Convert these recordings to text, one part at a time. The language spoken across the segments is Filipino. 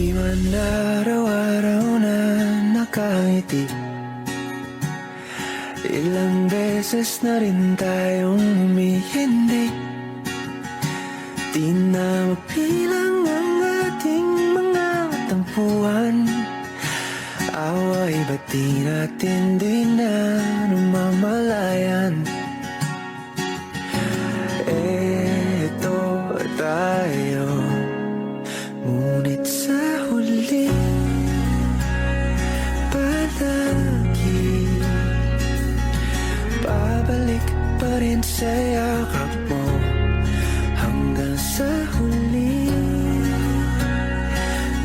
Di man araw-araw na nakangiti, ilang beses na rin tayong humihindi. Di na mapilang ang ating mga tampuhan, away ba't di natin di na namamalayan? Eto tayo, ngunit sa huli palagi babalik pa rin sa yakap mo. Hanggang sa huli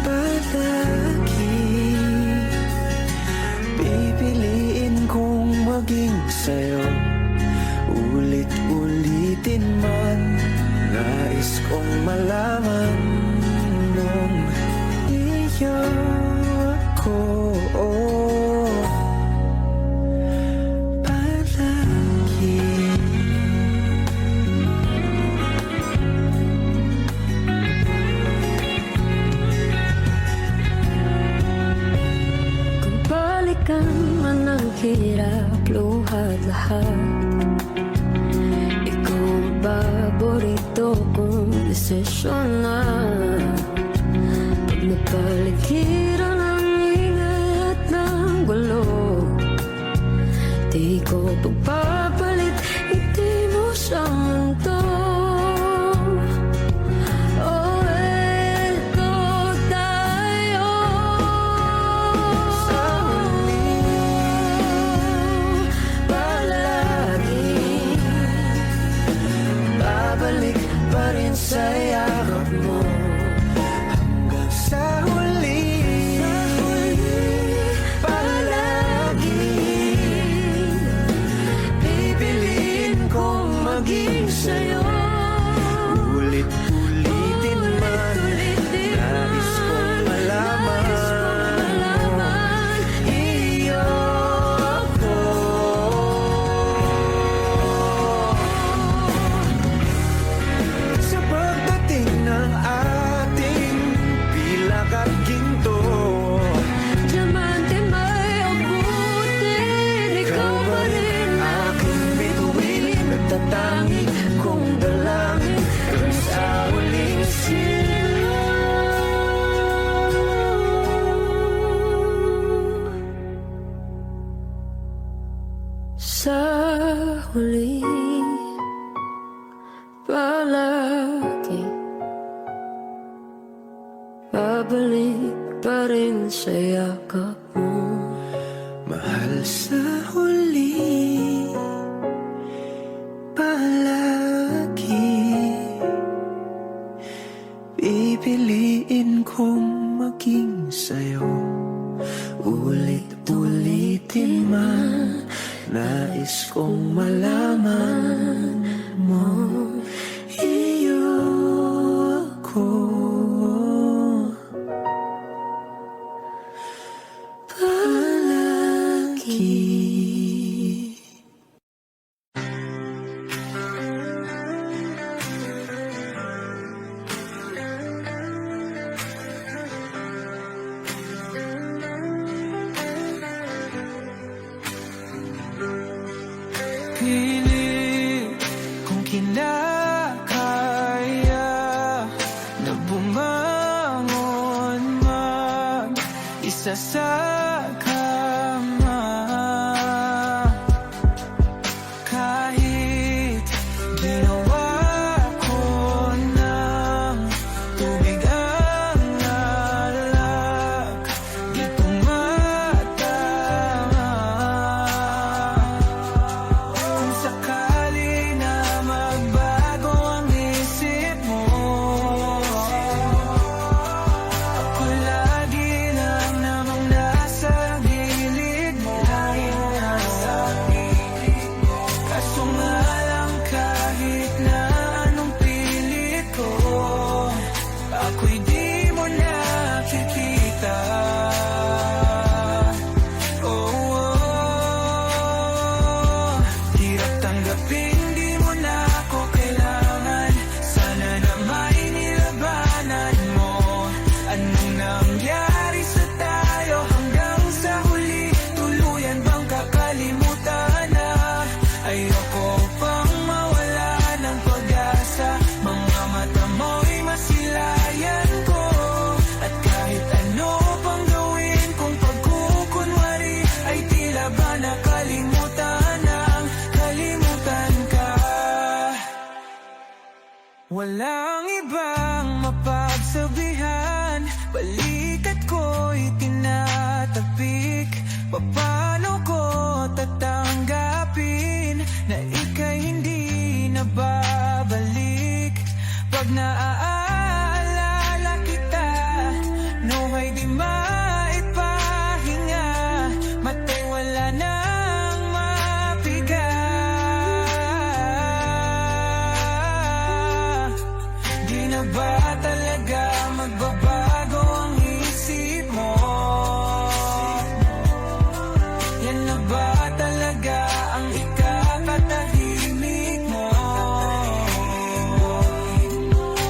palagi pipiliin kong maging sa'yo. Ulit-ulitin man, nais kong malaman nung iyo ako. Man ang hirap, luhat lahat. Ikaw ang paborito kong desisyon na. Pag napaligiran ang ingay at ng gulo, di ko pagpapalit, hindi mo sa mundo. Sa yakap mo hanggang sa huli, palagi pipiliin kong maging sa'yo. Ulit-ulitin man, nais kong malaman iyo ako. Sa pagdating ng ating pilak at ginto, diamante may abutin, ikaw pa rin aking bituin, nagtatangi kong dalangin hanggang sa huling silaw. Sa huli palagi babalik pa rin sa yakap mo. Mahal, sa huli palagi pipiliin kong maging sa'yo. Ulit-ulitin man, nais kong malaman mo iyo ako. Palagi. Pilit kong kinakaya na bumangon mag-isa sa kama. Kahit ginawa ko ng tubig ang alak, di tumatama. Kung sakali na magbago ang isip mo, ako lagi lang namang nasa Walang ibang mapagsabihan, balikat ko'y tinatapik. Paano ko tatanggapin na ika'y hindi na babalik? Pag naaalala kita, nawa'y di maipahinga, mata'y wala nang mapiga. Di na ba talaga magbabago ang isip mo? Yan na ba talaga ang ikakatahimik mo?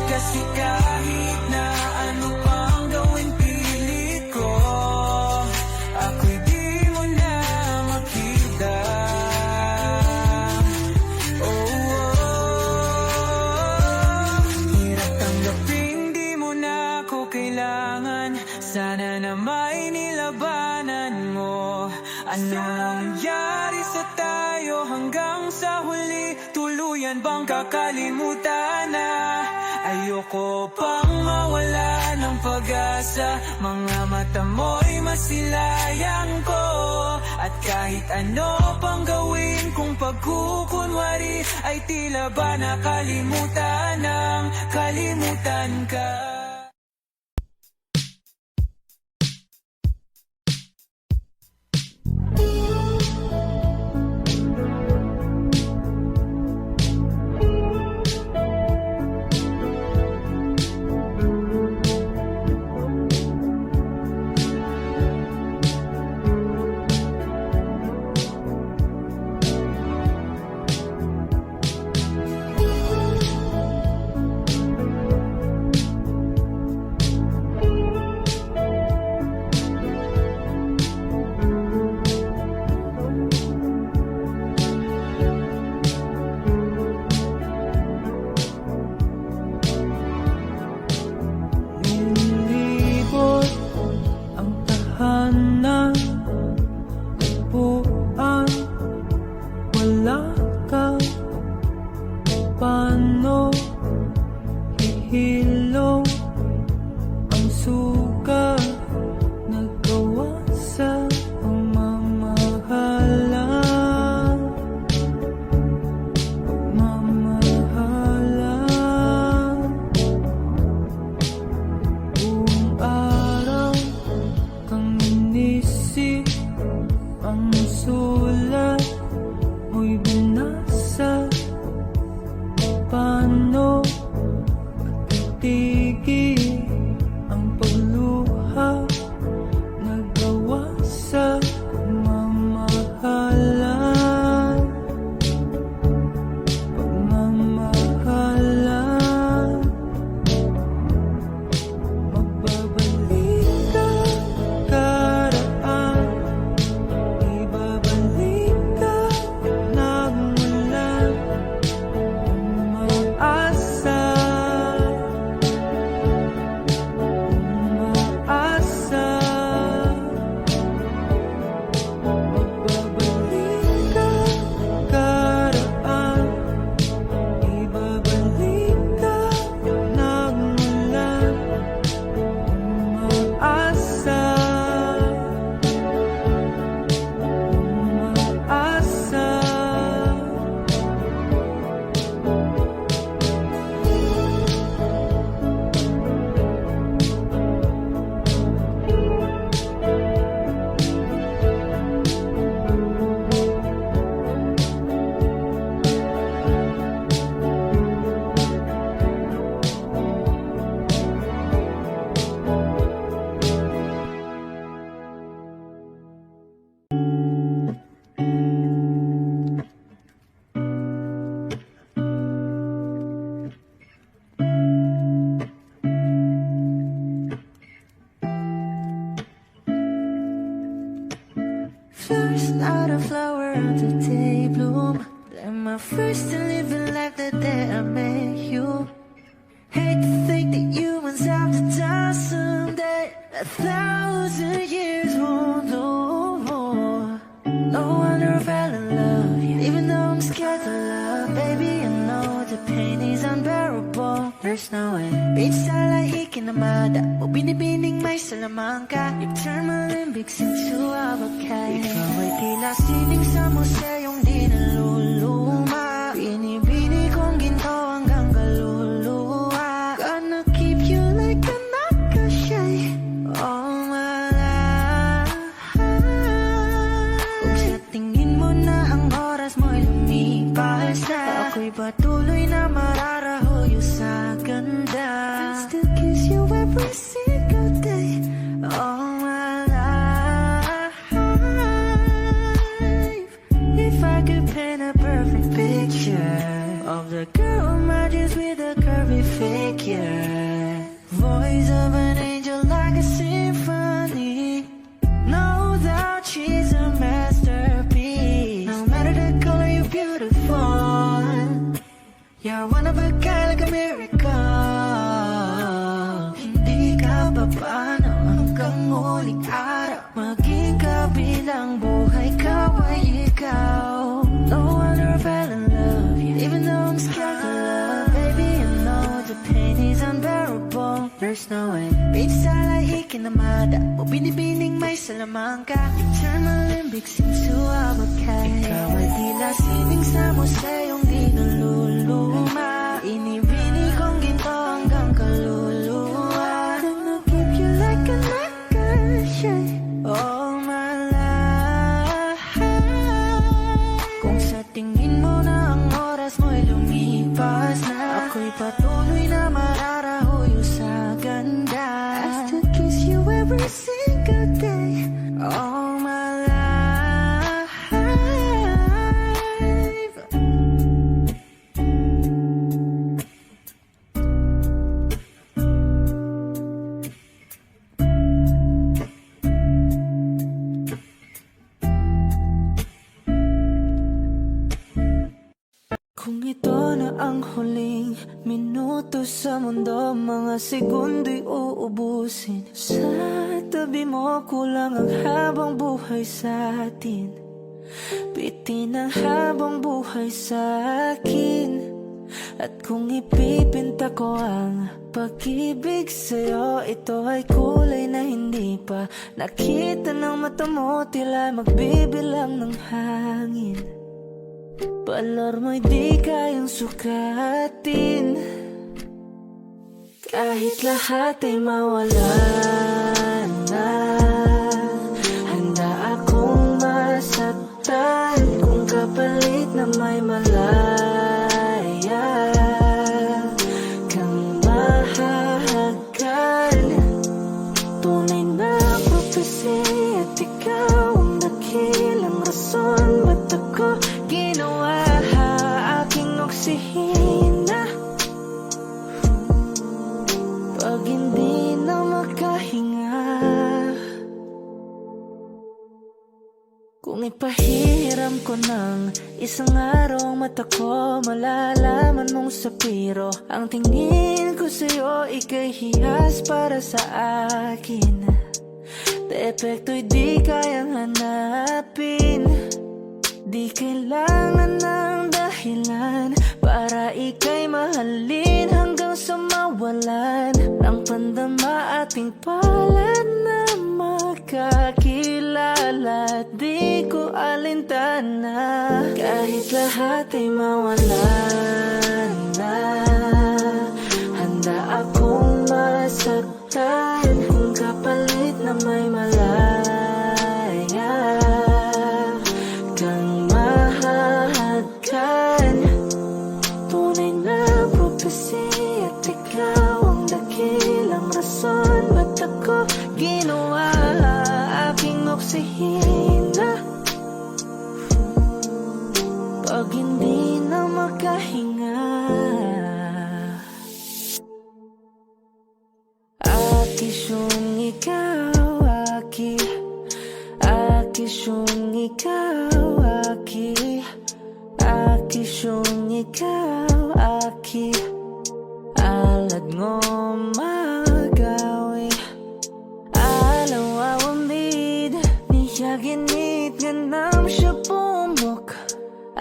Kasi kahit na ano pang gawin pilit ko, ako'y di mo na makita. Hirap tanggaping di mo na ako kailangan. Sana na may nilabanan mo. Ano nangyari sa tayo hanggang sa huli? Tuluyan bang kakalimutan na? Ayoko pang mawala ng pag-asa. Mga mata mo'y masilayang ko. At kahit ano pang gawin kung pagkukunwari, ay tila ba nakalimutan ng kalimutan ka. Lilibot ang tahanan, upuan, wala ka. Paano hihilong ang suka nagawa sa pagmamahalan? Buong araw kang inisip, ang sulat mo'y binasa. Paano matitigil ang pagluha nagawa sa pagmamahalan? Magbabalik ka karaan, ibabalik ka nagmula. Umaasa, umaasa. Magbabalik ka karaan, ibabalik ka nagmula. Umaasa, umaasa. First out of flower until day bloom. Like my first to living life the day I met you. Hate to think that humans have to die someday. 1,000 years won't know more. No wonder I fell in love, even though I'm scared to love. Baby, I know the pain is unbearable. there's no way. Bitch, lahi kinamada o binibining may salamangka. You turn my limbics into avocado. Ikaw ay tila sining sa museyong di naluluma. Binibini kong ginto hanggang kaluluwa. Gonna keep you like a nakashay all my life. Kung sa tingin mo na ang oras mo'y lumipas na, ako'y patuloy na mararahoyo sa ganda. I still kiss you every single day all my life. If I could paint a perfect picture of the girl on my dreams with a curvy figure, voice of an angel like a symphony, no doubt she's a masterpiece. No matter the color, you're beautiful. You're one of a kind, like a miracle. Hindi ka pa paano hanggang muling araw, maging kabilang buhay ka ay ikaw. No wonder I fell in love, even though I'm scared to love. Baby, I know the pain is unbearable. There's no way. Bitch, sa lahi kinamada o binibining may salamangka. You turn my limbics into avocado. Ikaw ay tila sining sa museyong di naluluma. Inibini kong ginto hanggang kaluluwa. Gonna keep you like a nakashay all my life. Kung sa tingin mo na ang oras mo'y lumipas na, ako'y patuloy na mararahoyo sa ganda. I still kiss you every single day all my life. Kung ito na ang huling minuto sa mundo, mga segundo'y uubusin. Sa tabi mo kulang ang habang buhay sa atin. Bitin ang habang buhay sa akin. At kung ipipinta ko ang pag-ibig sa'yo, ito ay kulay na hindi pa nakita ng mata mo, tila magbibilang ng hangin. Balor mo'y di kayang sukatin, kahit lahat ay mawala na. Handa akong masaktan kung kapalit na may malaya kang mahahagan. Tunay na prophecy at ikaw ang dakilang rason ba't ako ginawa aking oksihina. Pag hindi na makahinga, kung ipahiram ko ng isang araw mata ko, malalaman mong sapiro ang tingin ko sa'yo, ika'y hiyas para sa akin. Depekto'y di kayang hanapin, di kailangan ng dahilan para ika'y mahalin hanggang sa mawalan ng pandama ating palad na makakilala. Di ko alintana kahit lahat ay mawalan na. Handa akong masaktan kung kapalit na may malaya kang mahahagan. Tunay na prophecy at ikaw ang dakilang rason ba't ako ginawa aking oksihina. Pag hindi na makahinga, akisyong ikaw, akisyong ikaw, akisyong ikaw, alad ngo magawi, alaw awamid, niyaginit ganam siya pumok,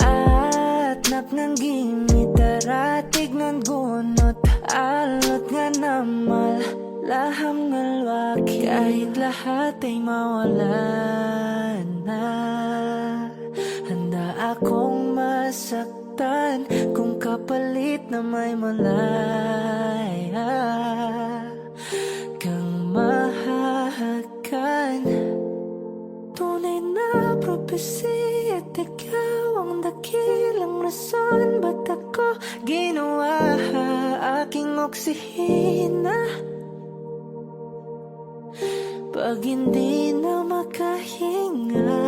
at napnang gimit, daratig ng gunot, Laham ngalwaki kahit lahat ay mawala na. Handa akong masaktan kung kapalit na may malaya kang mahahagan. Tunay na propesya at ikaw ang dakilang rason ba't ako ginawa aking oksihina pag hindi na makahinga.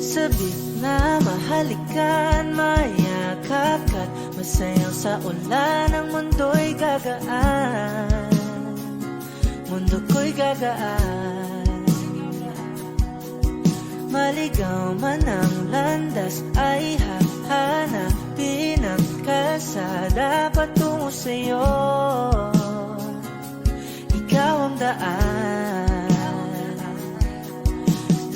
Sabik na mahalikan, mayakap ka't masayang sa ulan ang mundo'y gagaan. Mundo ko'y gagaan. Maligaw man ang landas ay hahanapin ang kalsada patungo sa'yo. Ikaw ang daan.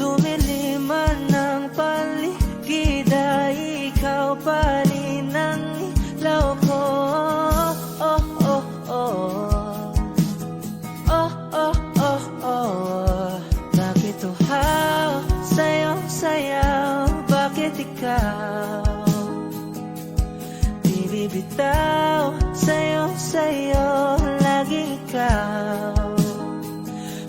Dumilim man ang paligid ay ikaw pa rin ang ilaw ko. Oh, oh, oh. Bakit uhaw sa'yong sayaw? Bakit ikaw di bibitaw? Sa'yong sayo, laging ikaw.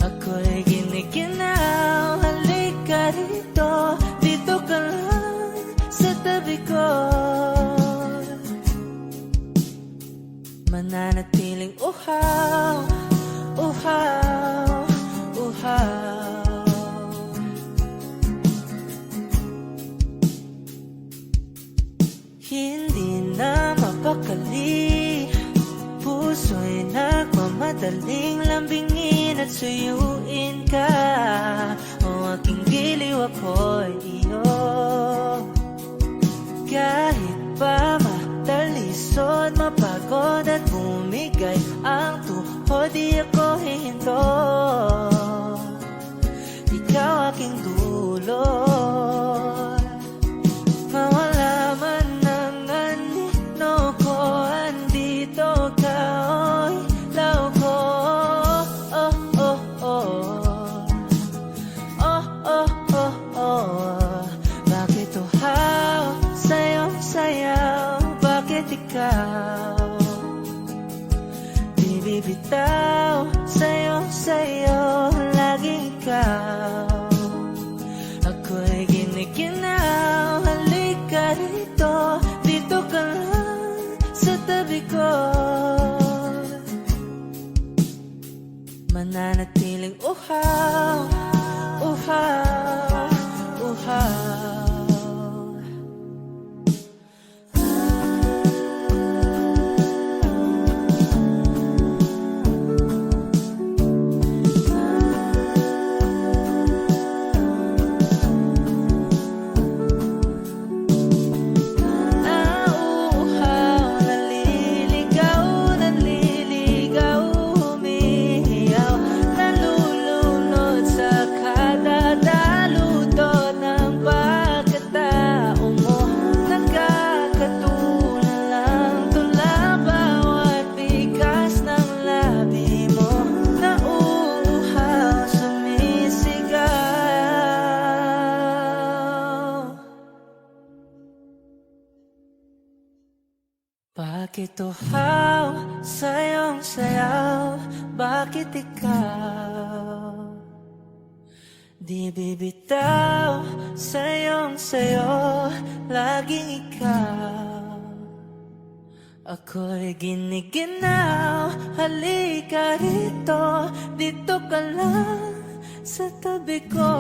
Ako'y giniginaw. Halika rito, dito ka lang sa tabi ko. Mananatiling uhaw, uhaw, uhaw. Hindi na mapakali, puso'y nagmamadaling lambingin at suyuin ka. O aking giliw ako'y iyo. Kahit pa matalisod, mapagod at bumigay ang tuhod, di ako hihinto. Ikaw aking dulot. Mawala man ang anino ko, andito ka, oy, law ko. Oh, oh, oh. Oh, oh, oh, oh. Bakit uhaw sa'yong sayaw? Bakit ikaw di bibitaw? Sa'yong sayo, laging ikaw. Ako'y giniginaw. Halika rito, dito ka lang sa tabi ko. Mananatiling uhaw, uhaw, uhaw. Bakit uhaw sa'yong sayaw? Bakit ikaw di bibitaw? Sa'yong sayo, laging ikaw. Ako'y giniginaw. Halika rito, dito ka lang sa tabi ko.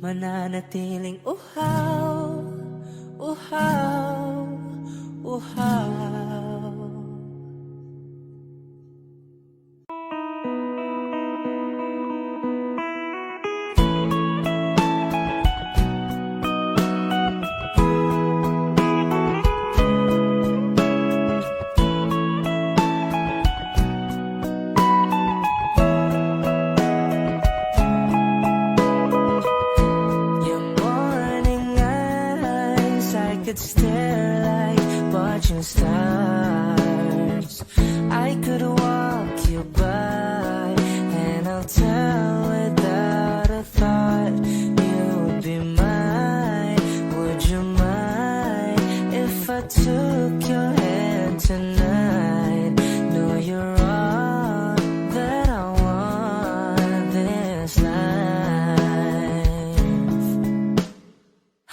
Mananatiling uhaw, uhaw, uhaw. share like watching stars. I could walk you by, and I'll tell without a thought you would be mine. Would you mind if I took your hand tonight? No, you're all that I want this life.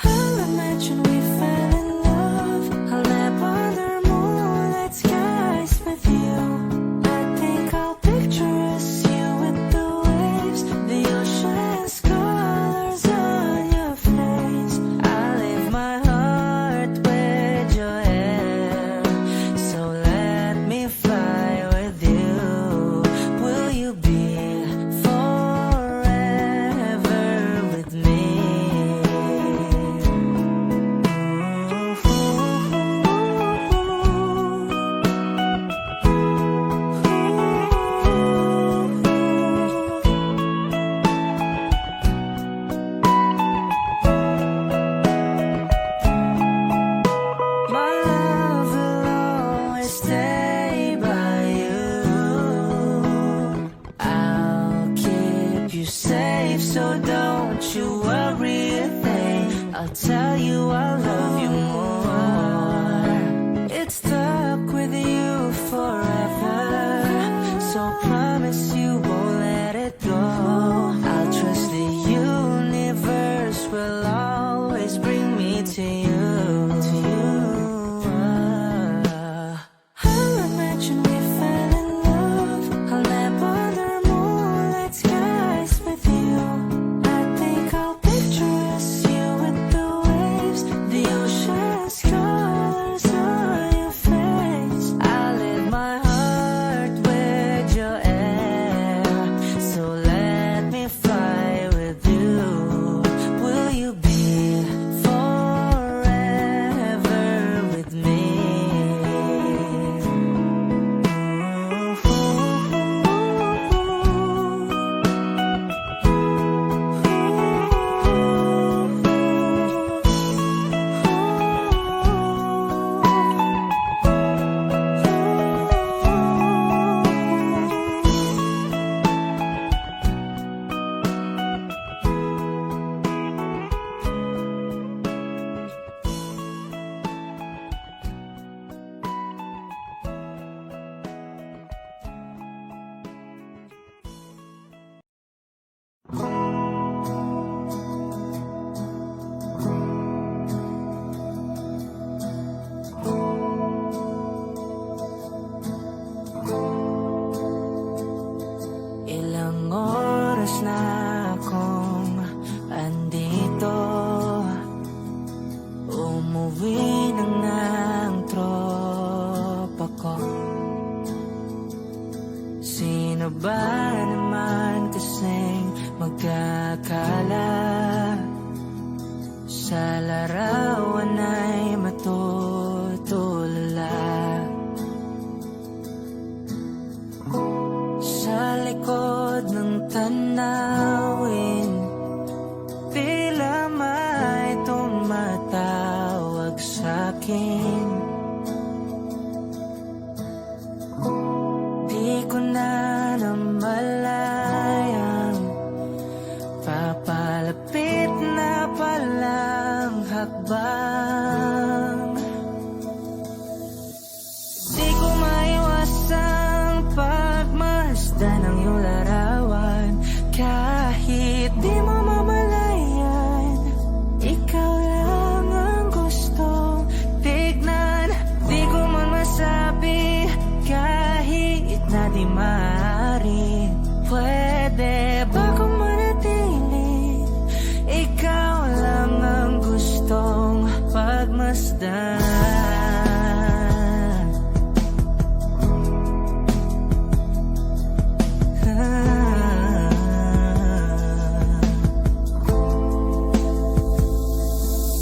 I'll imagine we fell in love. I'll nap under moonlit skies with you. I think I'll picture us, you with the waves, the ocean's colors on your face. I leave my heart with your hair, so let me fly with you. Will you be forever with me? My love will always stay by you. I'll keep you safe, so don't you worry a thing. I'll tell you I love you more. It's stuck with you forever, so promise you won't let it go. I'll trust the universe will always bring me to you. I'll imagine we fell in love. I'll nap under moonlit skies with you. I think I'll picture us, you with the waves, the ocean's colors on your face. I leave my heart with your air, so let me fly with you. Will you be forever with me? Ilang oras na akong andito, umuwi na nga ang tropa ko. Sino ba naman kasing magkakala sa larawan ay matutulala? Sa likod ng tanawin, tila may tumatawag sa'kin. Di ko na namalayang papalapit na palang hakbang. Di ko maiwasang pagmasdan ng iyong larawan. Kahit di mo mamalayan, ikaw lang ang gustong tignan. Di ko man masabi kahit na di maaari. Pwede ba kung manatili? Ikaw lang ang gustong pagmasdan.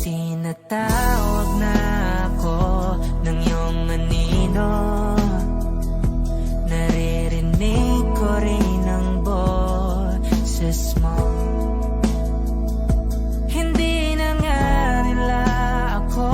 Tinatawag na ako ng iyong anino. Naririnig ko rin ang boses mo. Hindi na nga nila ako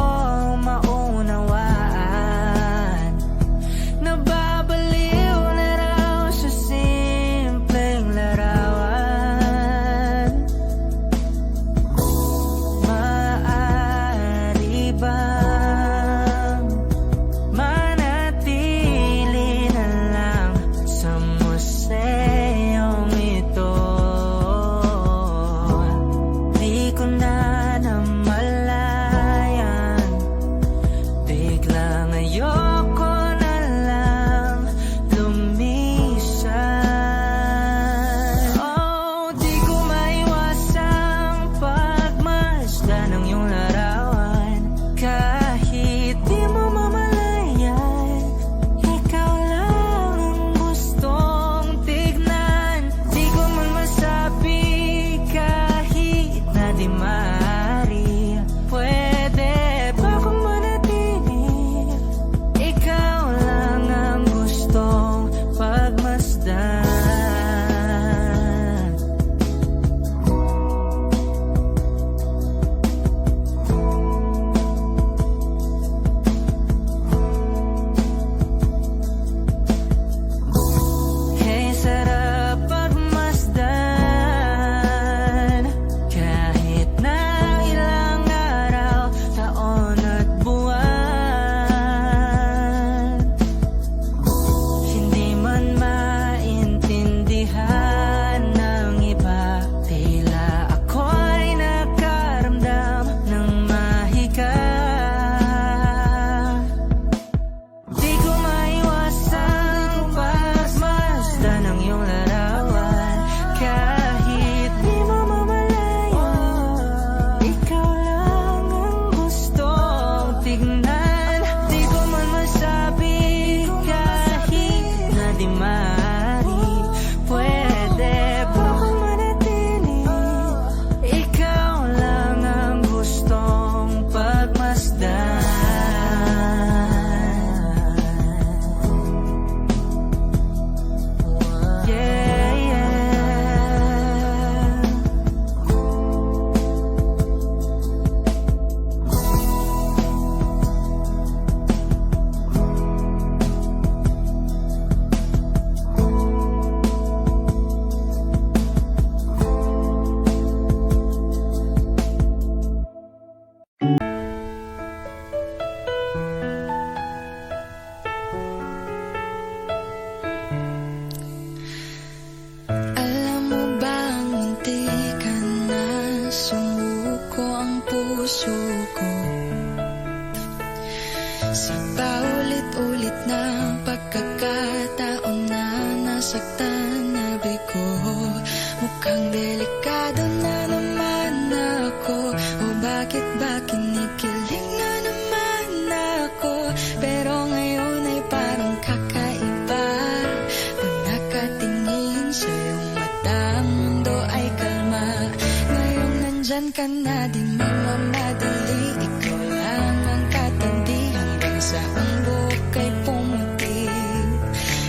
Sa paulit-ulit na pagkakataon na nasaktan na bigo, mukhang delikado na naman ako. O bakit ba kinikilig na naman ako? Pero ngayon ay parang kakaiba. Pag nakatingin sa iyong mata, ang mundo ay kalma. Ngayong nandyan ka na, di mamamadali. Ikaw lang ang katabi hanggang sa ang buhok ay pumuti.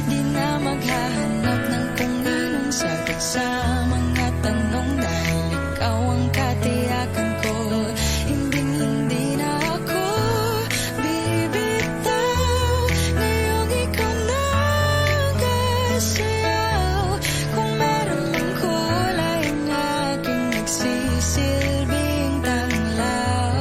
Di na maghahanap ng kung anong sagot sa mga tanong, dahil ikaw ang katiyakan ko. Hindi na ako bibitaw. Ngayong ikaw na ang kasayaw. Kung meron mang kulay ang aking nagsisilbing tanglaw.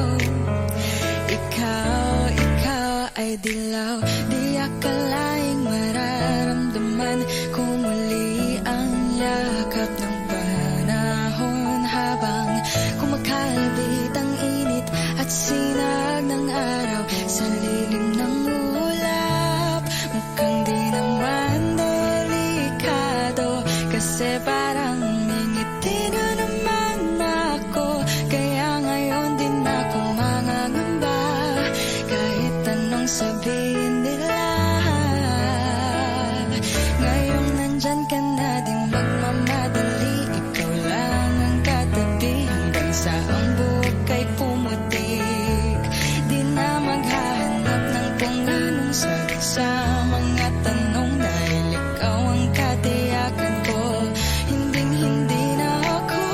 Ikaw ay dilaw. Di akalaing mararamdaman ko muli ang yakap ng panahon, habang kumakalbit ang init at sinag ng araw sa lilim ng ulap. Mukhang di naman delikado, kasi parang mingiti na naman ako. Kaya ngayon din ako mangangamba, kahit anong sabihin nila. Ngayong nandyan ka na, di magmamadali. Ikaw lang ang katabi hanggang sa ang buhok ay pumutik. Di na maghahanap ng kung anong sagot sa mga tanong, dahil ikaw ang katiyakan ko. Hindi na ako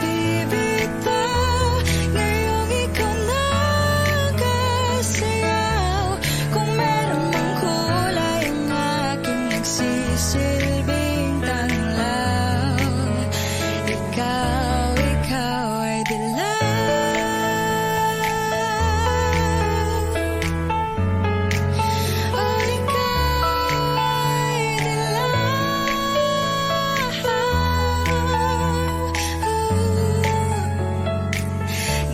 bibitaw. Ngayong ikaw na ang kasayaw. Kung meron mang kulay ang aking nagsisilbing tanglaw. Ikaw ay dilaw. Oh, ikaw ay dilaw.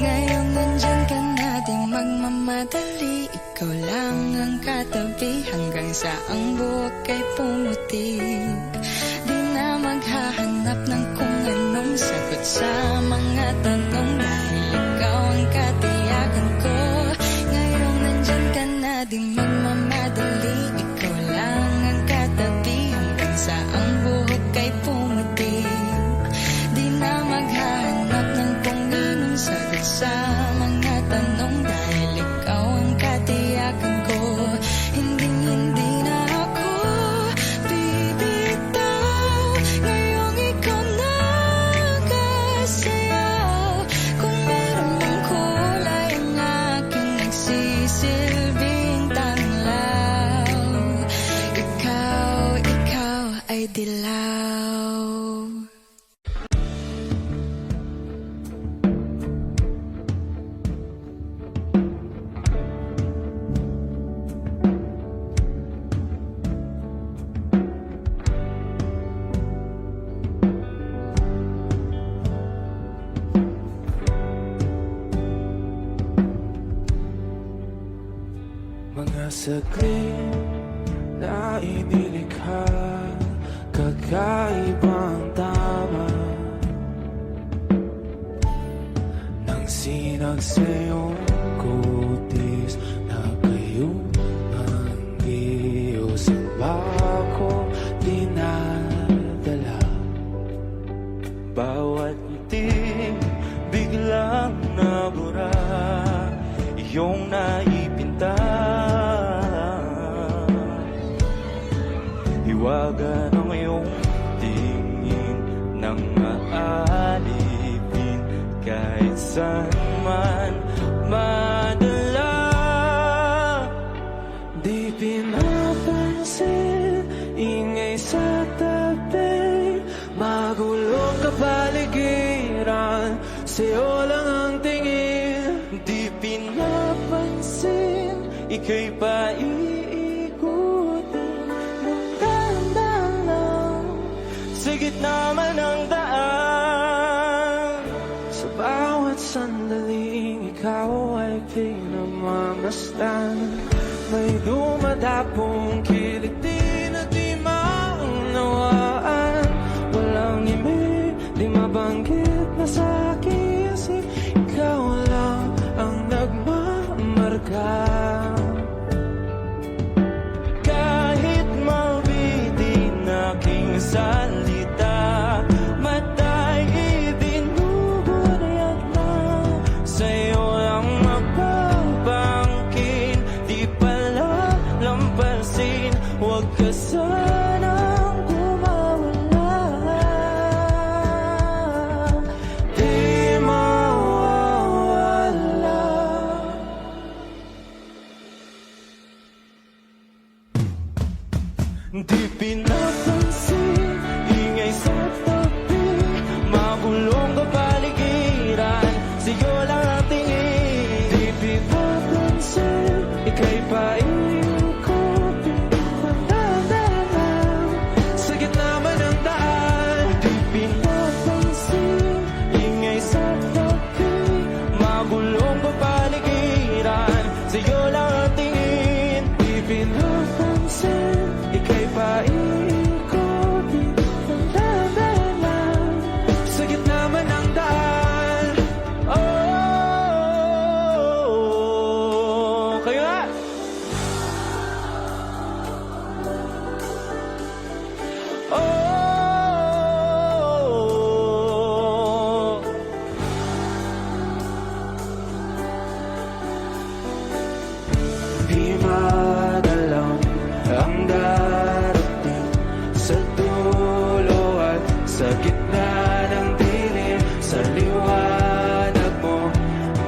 Ngayong nandyan ka na, di magmamadali. Ikaw lang ang katabi hanggang sa ang buhok ay pumutik. Di na maghahanap ng kung anong sagot sa mga tanong, dahil ikaw ang katiyakan ko. Ngayong nandyan ka na, di magmamadali. Ikaw lang ang katabi hanggang sa ang buhok ay pumutik. Di na maghahanap ng kung anong sagot sa mga tanong, dahil ikaw ang katiyakan ko. Hindi na ako bibitaw. Ngayong ikaw na ang kasayaw. Kung meron mang kulay ang aking nagsisilbing tanglaw. Ikaw ay dilaw. Mga saglit na inilikha, kakaibang tama nang sinag sa iyong kutis na kayo ang Diyos ang bako dinadala. Bawat ngiti biglang nabura, iyong naipinta. Hiwaga ng iyong tingin nang maalipin, kahit saan man madala. Di pinapansin, ingay sa tabi, magulong kapaligiran, sa'yo lang ang tingin. Di pinapansin, ika'y paiikutin ng dahan-dahan lang, sa gitna man ng daan. Sa bawat sandaling ikaw ay pinamamasdan, mastan. May dumadapong kiliti na di maunawaan. Walang imig, di mabanggit na sa aking isip. Ikaw lang ang nagmamarka. Kahit mabitin aking salita, matay ibinubunayag na. Sa'yo lang magbabangkin, di pala lampasin. Huwag ka sanang kumawala. Di mawawala. Di pinapansin, ingay sa tabi, magulong kapaligiran, sa'yo lang ang tingin. Di pinapansin, ika'y paikutin, mandadalang sa gitna man ng daan. Di pinapansin, ingay sa tabi, magulong kapaligiran, sa'yo lang ang tingin. Di pinapansin, ika'y paikutin, mandadalang sa gitna man ng daan. Oh, kayo nga! Oh, di madalaw ang darating sa dulo at sa gitna ng dilim. Sa liwanag mo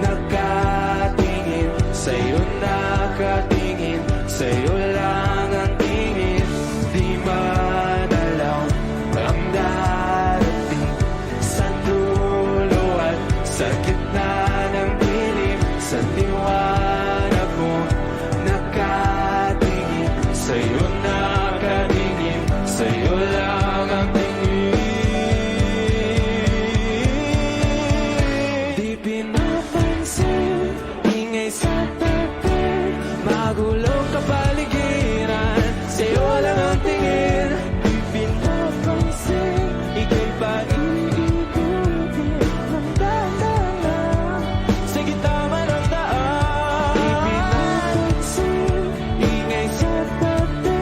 nakatingin, sa'yo nakatingin, sa'yo lang ang tingin. Di madalaw ang darating sa dulo at sa gitna ng dilim. Sa liwanag mo nakatingin, sa'yo nakatingin, sa'yo lang ang tingin. Di pinapansin, ingay sa tabi, magulong kapaligiran, sa'yo lang ang tingin. Di pinapansin, ika'y paikutin, mandadalang sa gitna man ng daan. Di pinapansin, ingay sa tabi,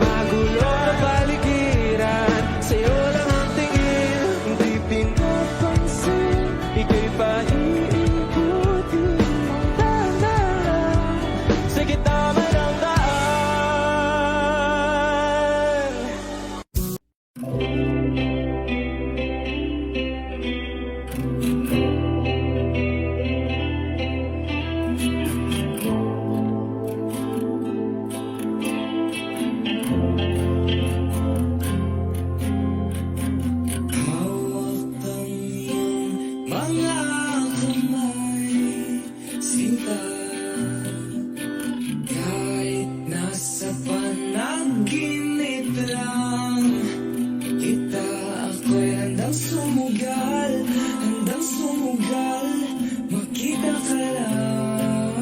magulong kapaligiran, sa'yo lang ang tingin. Di pinapansin, ika'y paikutin, mandadalang sa gitna man ng daan. Mga kamay, sinta, kahit nasa panaginip lang kita, ako'y handang sumugal, makita ka lang.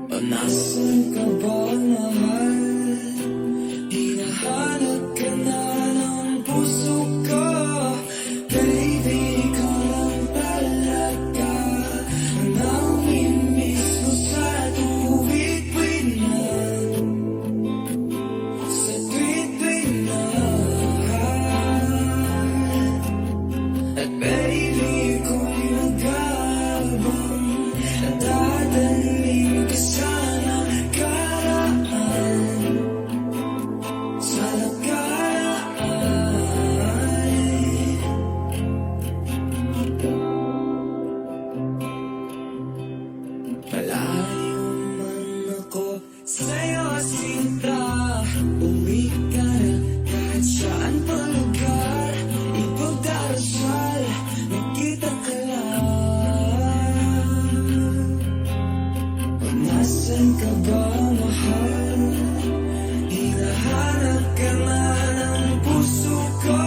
O nasan ka ba, mahal? Hinahanap ka na ng puso ko. Baby, ikaw lang talaga ang namimiss ko sa tuwid-tuwid na, sa tuwid-tuwid na. At baby, ako'y nag-aabang, nadadaling ka sana karaan, sa nakaraan. Malayo man ako sa'yo, sinta, uwi ka na kahit saan pa lugar. Ipagdarasal, nakita ka lang. O nasan ka ba, mahal? Hinahanap ka na ng puso ko.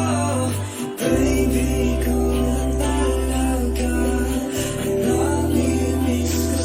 Baby, ikaw lang talaga ang namimiss ko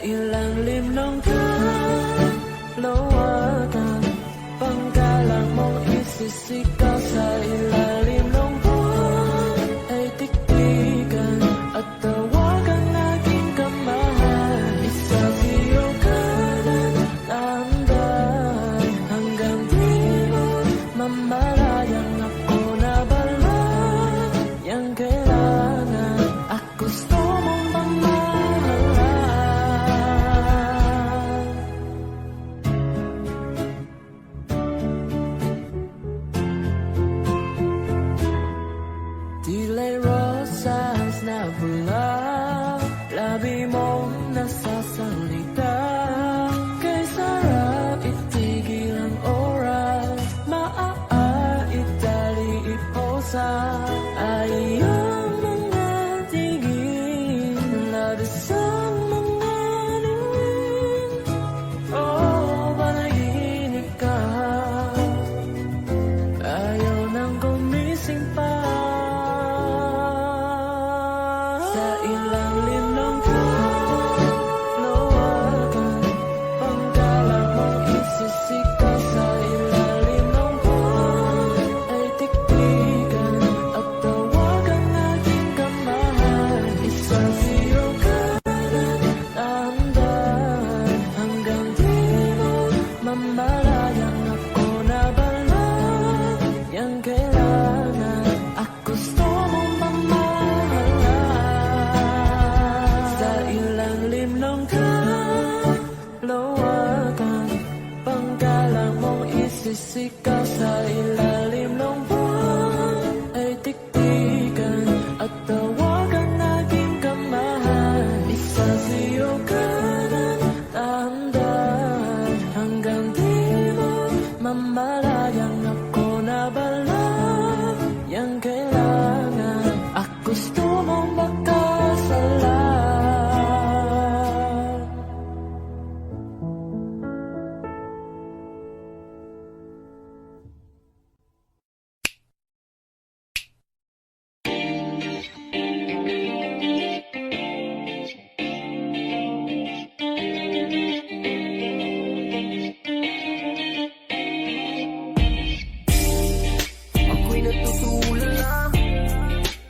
ilalim ng kalawakan, panggalang mong isisigaw sa ilalim ng buwan ay tiktikan at tawagan aking kamahal. Isabiyo ka ng dahan-dahan hanggang di mo mamalayang ako na bala. Yang kailangan at gusto mong mamahalan. Tila'y rosas na bula, labi mong nasasalita. Kay sarap itigil ang oras, maaitali iposa. Ayang mga tingin, labis ang mga ningin. Oh, panaginip ka, ayaw nang gumising pa. Sa ilalim ng kalawakan, panggalang mong isisigaw sa ilalim ng buwan ay tiktikan at tawagan aking kamahal. Isabiyo ka ng dahan-dahan hanggang di mo mamalayang ako na bala. Yang kailangan at gusto mong mamahalan. Sa ilalim ng kalawakan, panggalang mong isisigaw sa ilalim ng buwan ay tiktikan at tawagan aking kamahal. Isabiyo ka ng dahan-dahan hanggang di mo mamalayang ako na bala. Yang kailangan at gusto mong makasalan. Ako'y natutulala,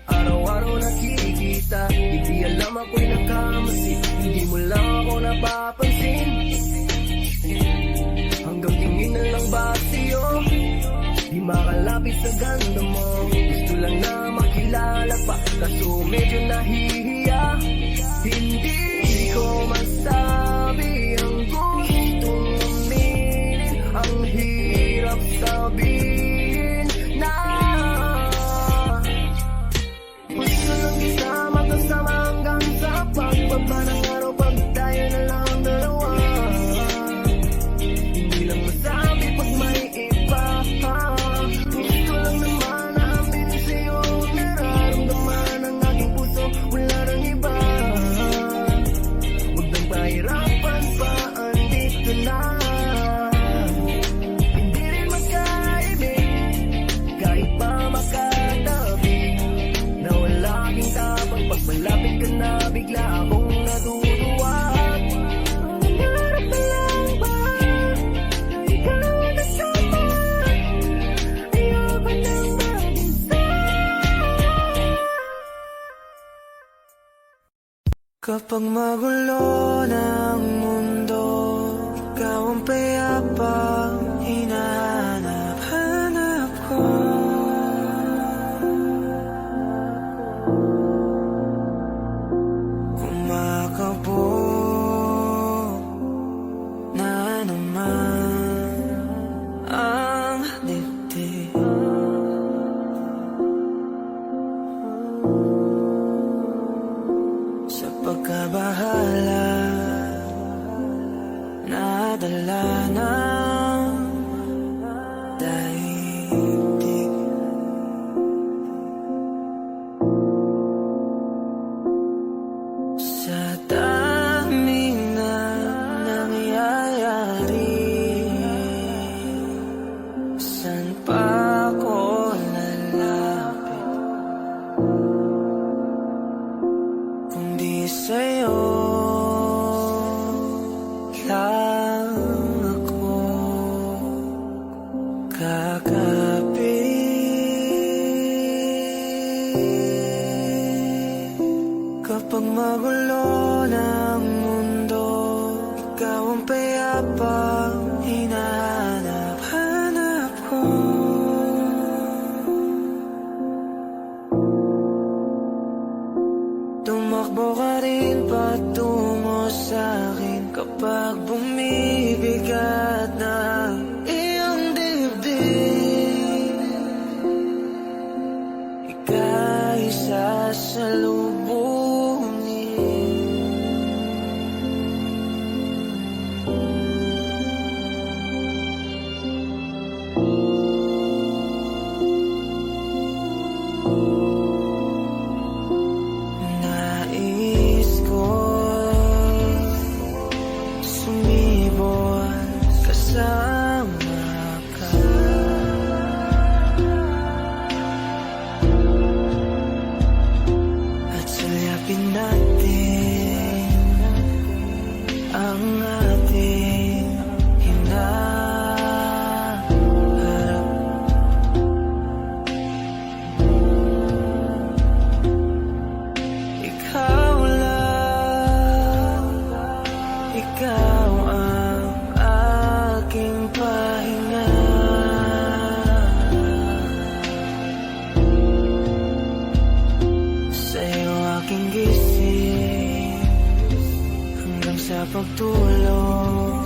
araw-araw nakikita. Hindi alam ako'y nakamasi, hindi mo lang ako napapansin. Hanggang tingin na lang ba sa'yo, di makalapit sa ganda mo. Gusto lang na makilala pa, kaso medyo nahihiya. Hindi ko masabi ang gustong aminin, ang hirap sabihin na gusto lang isama kasama hanggang sa pagbaba ng araw pag tayo na lang ang dalawa. Hindi lang masabi pag may iba. Gusto lang naman na aminin sa'yo ang nararamdaman ng aking puso, wala nang iba. Huwag nang pahirapan pa, andito na. Hindi rin magkaibig kahit pa makatabi. Nawala aking tapang pag malapit ka na, bigla akong natutuwa. Nangarap na lang ba na ikaw ang kasama? Ayoko nang mag-isa. Kapag magulo ng mundo, ikaw ang payapang hinahanap-hanap ko. Kumakabog na naman ang dibdib. Sa pagkabahala, nadala ng daigdig. Sa dami na nangyayari, saan pa ako lalapit kung di sa'yo? magulo ng mundo, ikaw ang payapang hinahanap-hanap ko. Tumakbo ka rin patungo sa'kin kapag bumibigat na iyong dibdib. Ika'y sasalubungin. Nais ko sumibol kasama ka. At sayapin natin ang ating hinaharap. Ikaw lang, ikaw ang aking pahinga. Sa'yo aking gising hanggang sa pagtulog.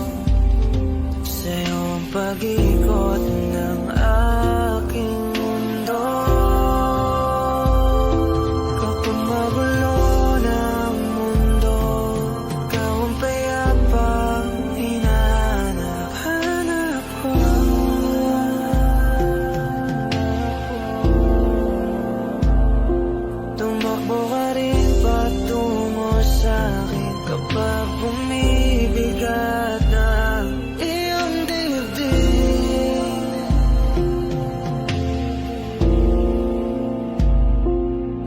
Sa'yo ang pag-ikot ng aking mundo. Kapag magulo ng mundo, ikaw ang payapang hinahanap-hanap ko. Tumakbo ka rin patungo sa'kin kapag bumibigat na iyong dibdib.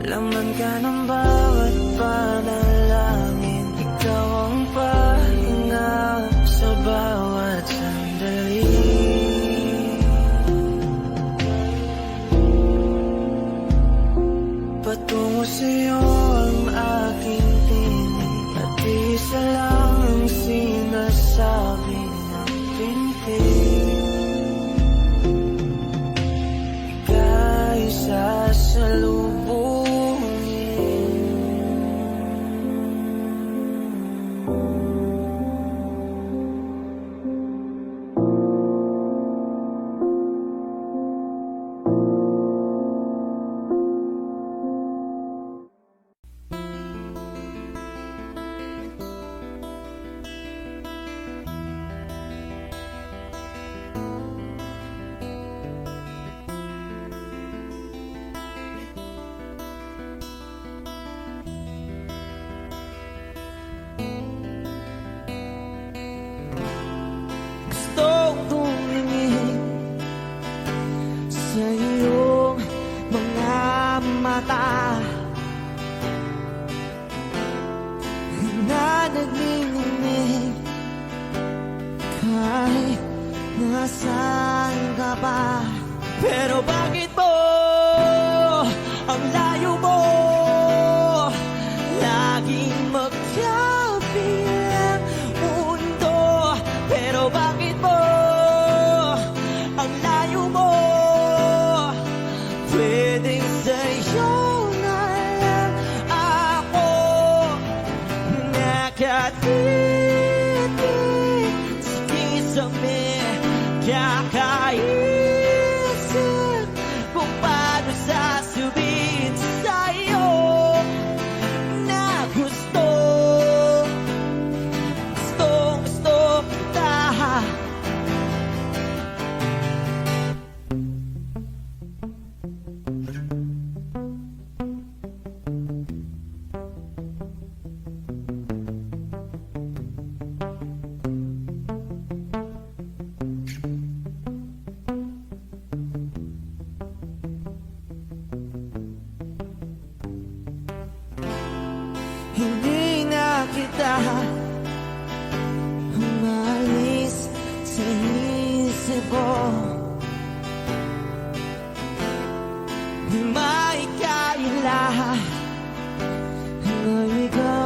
Laman ka ng bawat panalangin, ikaw ang pahinga sa bawat sandali. Patungo sa'yo ang aking tinig, at isa lang ang sinasabi ng pintig. Ika'y Gustong tumingin sa iyong mga mata na nagniningning kahit nasaan ka pa. Pero bakit mo ang layo mo laging magkabilang mundo? Pero bakit mo ang layo mo pwedeng sa'yo na lang ako nakatitig sa kisame, kakaisip kung paano sasabihin sa'yo na gustong gusto kita. Hindi na kita umalis sa isip ko. May kaila na ikaw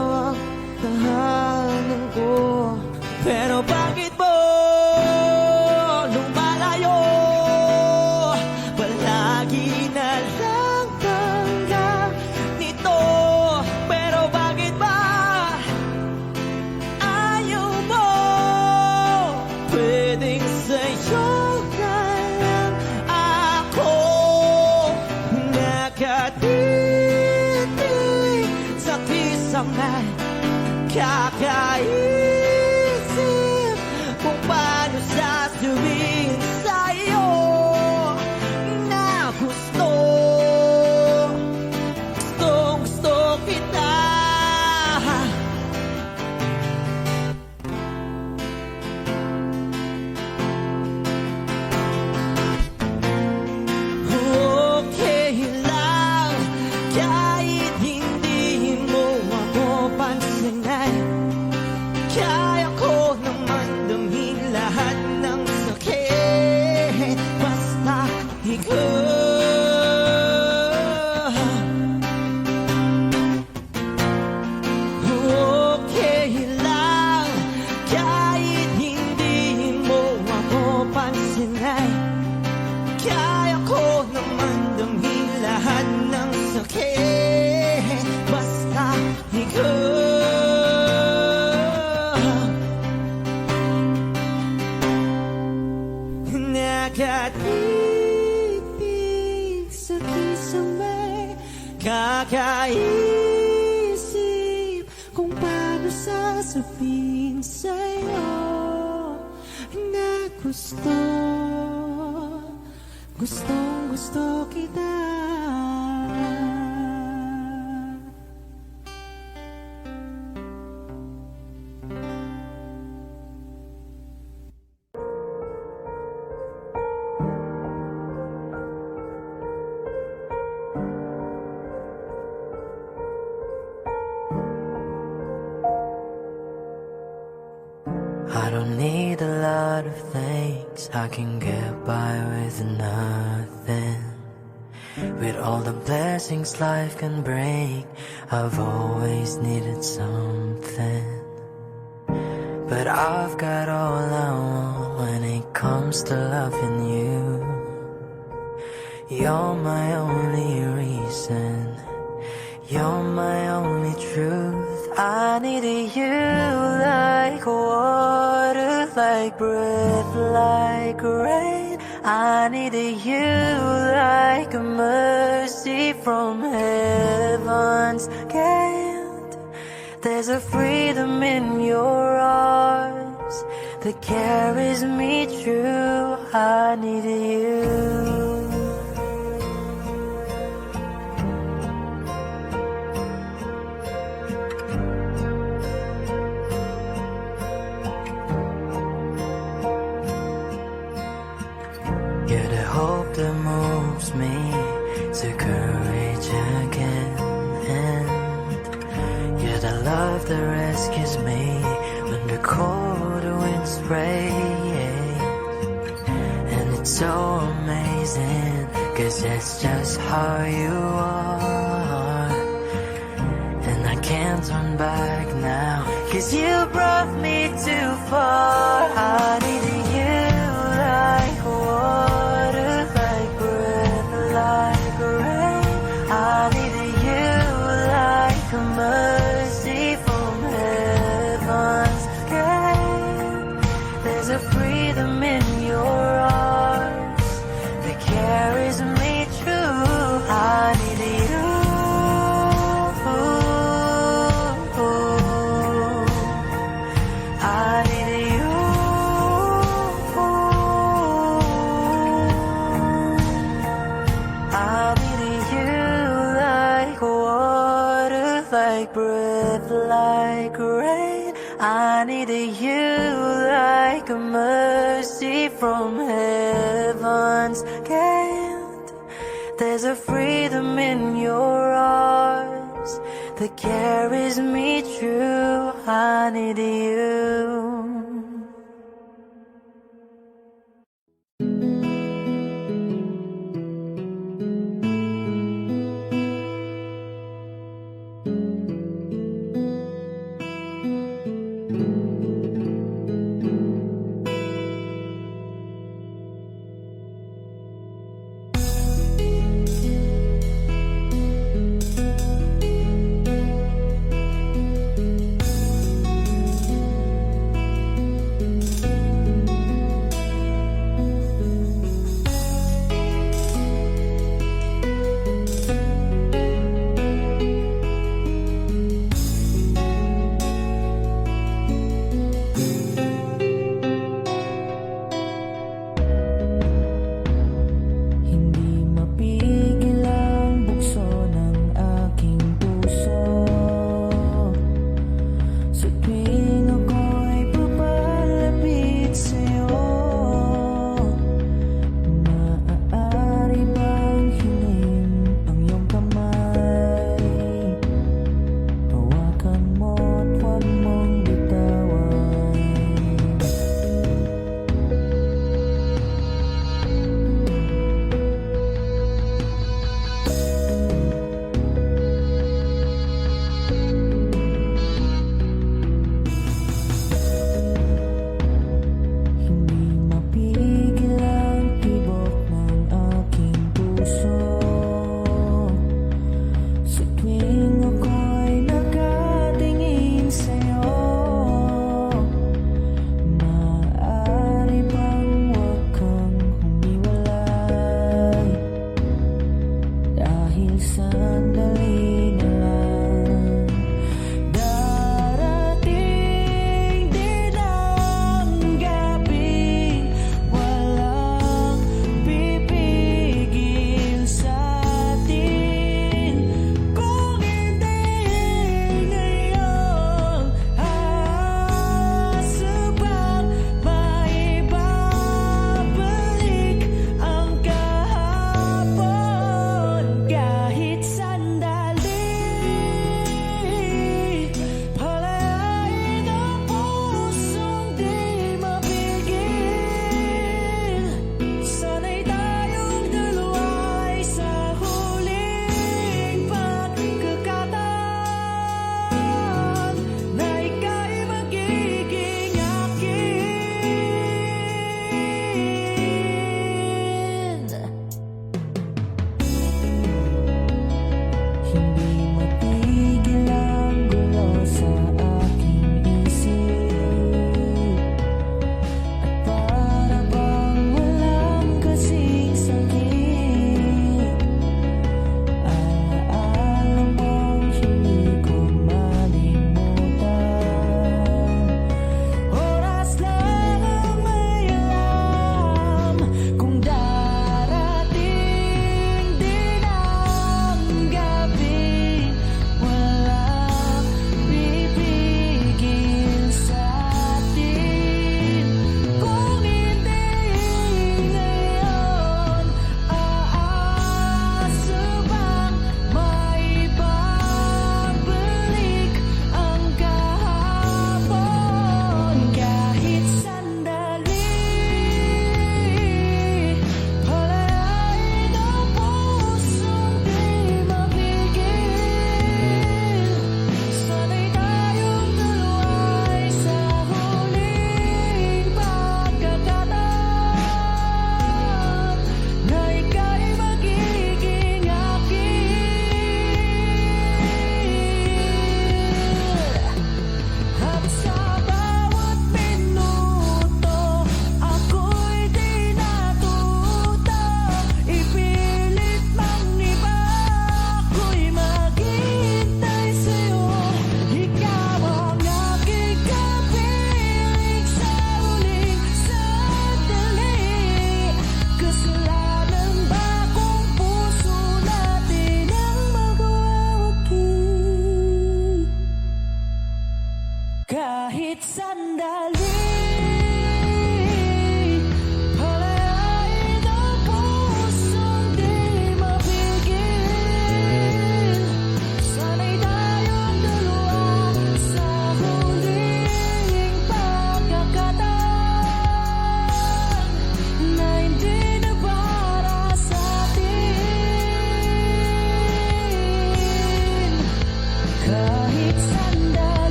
may kakaisip kung paano sasabihin sa'yo na gusto kita. Okay lang kahit hindi mo ako pansinin, kaya ko naman damhin lahat ng sakit basta ikaw. Okay lang kahit hindi mo ako pansinin, kaya ko naman damhin lahat ng sakit basta ikaw. Nakatitig sa kisame, kakaisip kung paano sasabihin sa'yo na gustong kita. I don't need a lot of things, I can get by with nothing. With all the blessings life can bring, I've always needed something. But I've got all I want when it comes to loving you. You're my only reason, you're my only truth. I needed you like water, like breath, like rain. I needed you like a mercy from heaven's gate. There's a freedom in your arms that carries me through. I needed you. You're the hope that moves me to courage again, and you're the love that rescues me when the cold winds rain. And it's so amazing, 'cause that's just how you are. And I can't turn back now, 'cause you brought me too far. I needed you like water, like breath, like rain. I needed you like a mercy from heaven's gate. There's a freedom in your arms that carries me through. I needed you. I needed you. I needed you like water, like breath, like rain. I needed you like a mercy from heaven's gate. There's a freedom in your arms that carries me through. I needed you.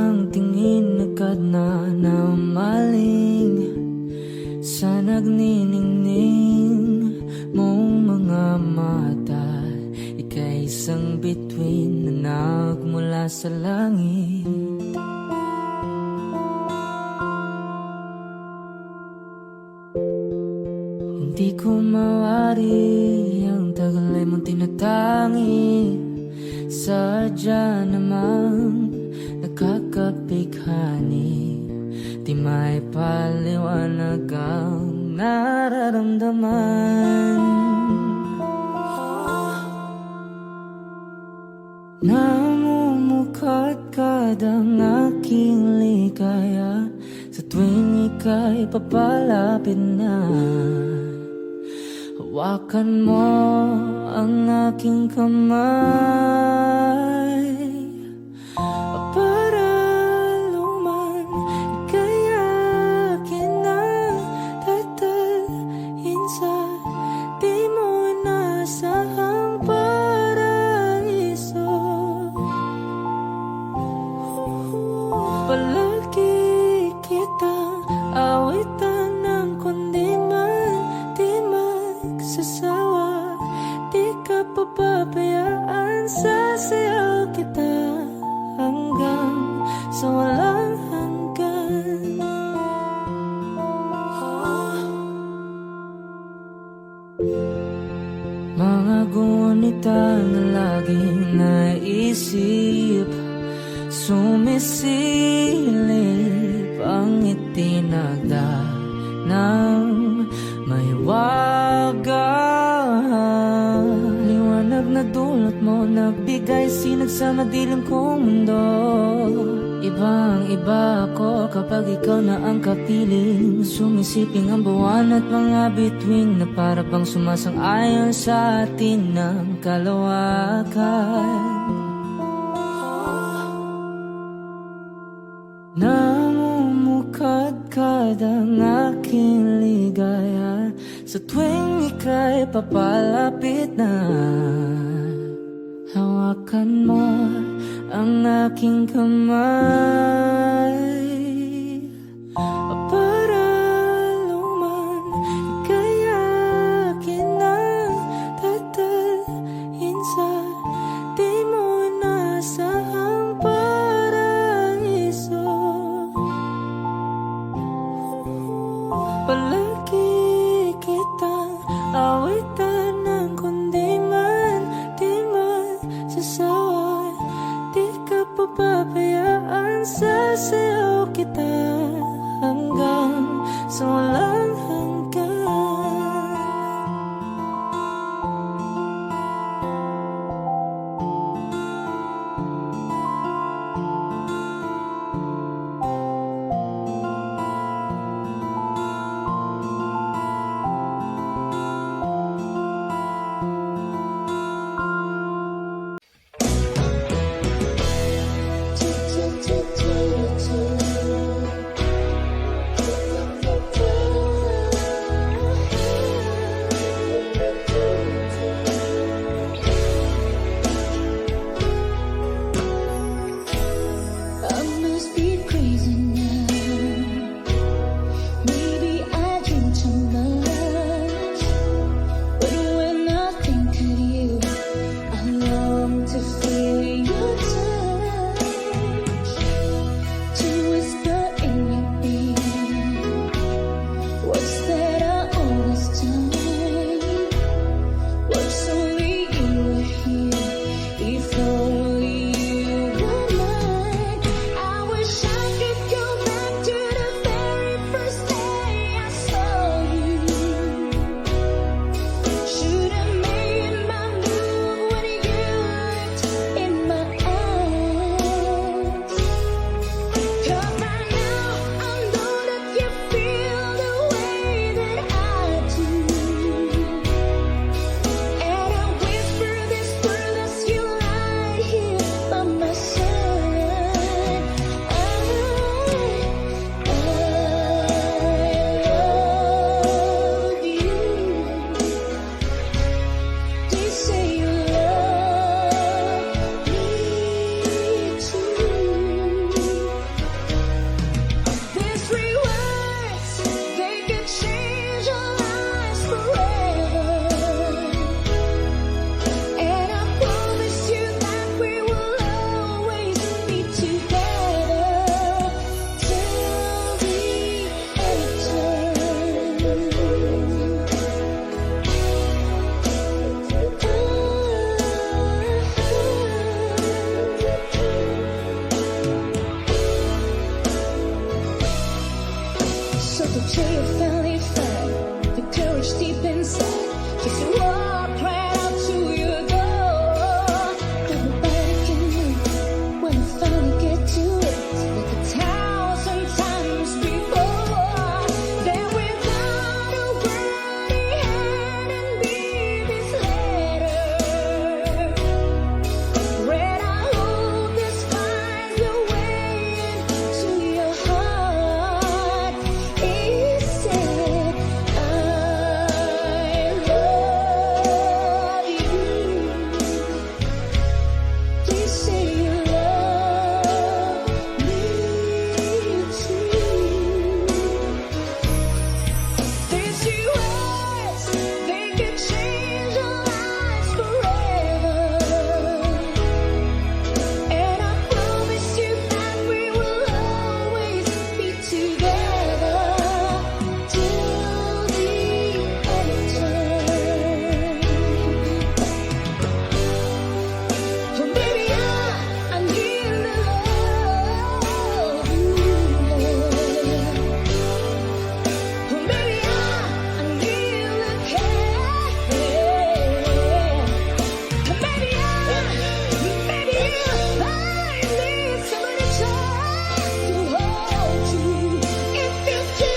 ang tingin agad na namaling sa nagniningning mong mga mata. Ika'y isang bituin na nagmula sa langit. Hindi ko mawari ang tagal ay mong tinatangi. Sadya namang nakakapighani. Di may paliwanag ang nararamdaman. Namumukadkad ang aking ligaya sa tuwing ika'y papalapit na. Hawakan mo ang aking kamay para luman ika'y akin na tatalhin sa di mo inasahang paraiso. Palagi kitang awitan ng kundi man di magsasawa. Di ka papabayaan, sasayaw kita hanggang sa walang hanggan. Mga gunita na laging naisip, sumisilip ang itinagda ng may wagang liwanag na dulot mo, nagbigay sinag sa madilim kong mundo. Ibang iba ako kapag ikaw na ang kapiling, sumisiping ang buwan at mga bituin na para bang sumasang-ayon sa atin ng kalawakan. Namumukadkad ang aking ligaya sa tuwing ika'y papalapit na. Hawakan mo ang aking kamay para luman ika'y akin na tatalhin sa di mo inasahang paraiso. Palagi kitang awitan ng kundi man di magsasawa. Di ka papabayaan, sasayaw kita hanggang sa walang hanggan. I must be crazy now. Maybe I drink too much. But when I think of you, I long to feel your touch, to whisper in your ear words that are all this time. Words only you were here, if only you were mine. I wish I till you finally find the courage deep inside. Just to walk right out to your door. Nobody can win when you finally get to it. Like 1,000 times before. Then without a word in hand and be this letter. Red, I hope this finds your way into your heart. It said, I love you. Please say you love me too. These few words, they could change our lives forever. And I promise you that we will always be together till the end of time. So baby, I need to love you. So baby, I need to care. Maybe I need somebody to hold you. If you do,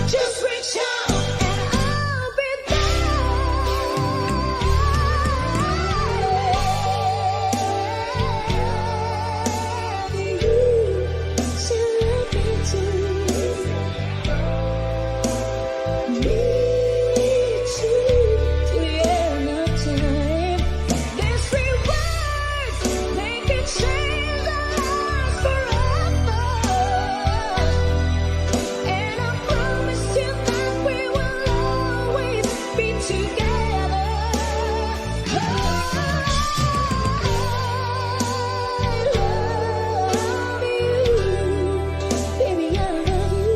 just reach out and I'll be there. You still love me too. Me too, till the end of time. These 3 words, they could change our lives forever. And I promise you that we will always be together. I love you, baby, I love you.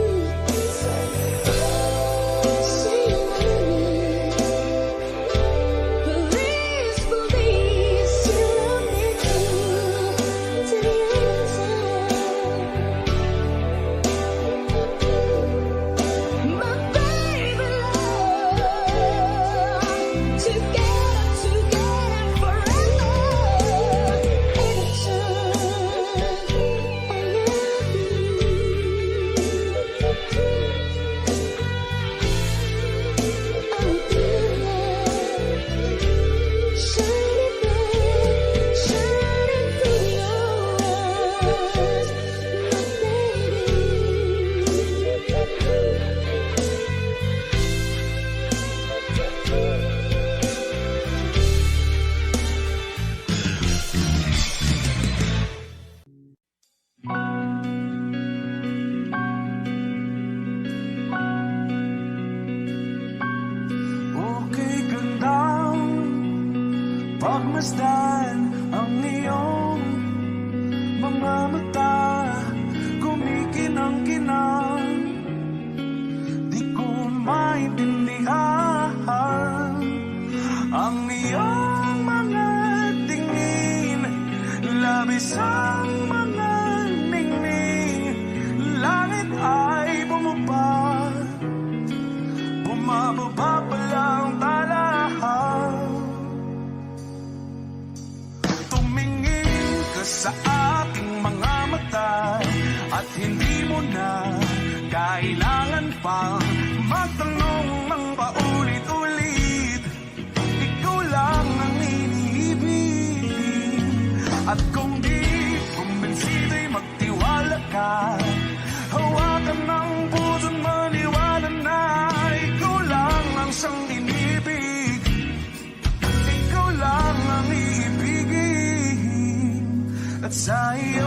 Say you love me. Please, please, you love me too. To the end of time. My baby love. Together forever. Okay gandang pagmasdan ang iyong mga mata. Kumikinang-kinang, di ko maintindihan ang iyong mga tingin. Labis ang mga ningning, langit ay bumaba, bumababa pa lang talahaw. Tumingin ka sa aking mga mata at hindi mo na kailangan pang magtanong ng paulit-ulit. Ikaw lang ang iniibig. At kung di kumbinsido'y magtiwala ka, hawakan ng puso't maniwala na ikaw lang ang siyang inibig. Ikaw lang ang iibigin. At sa iyo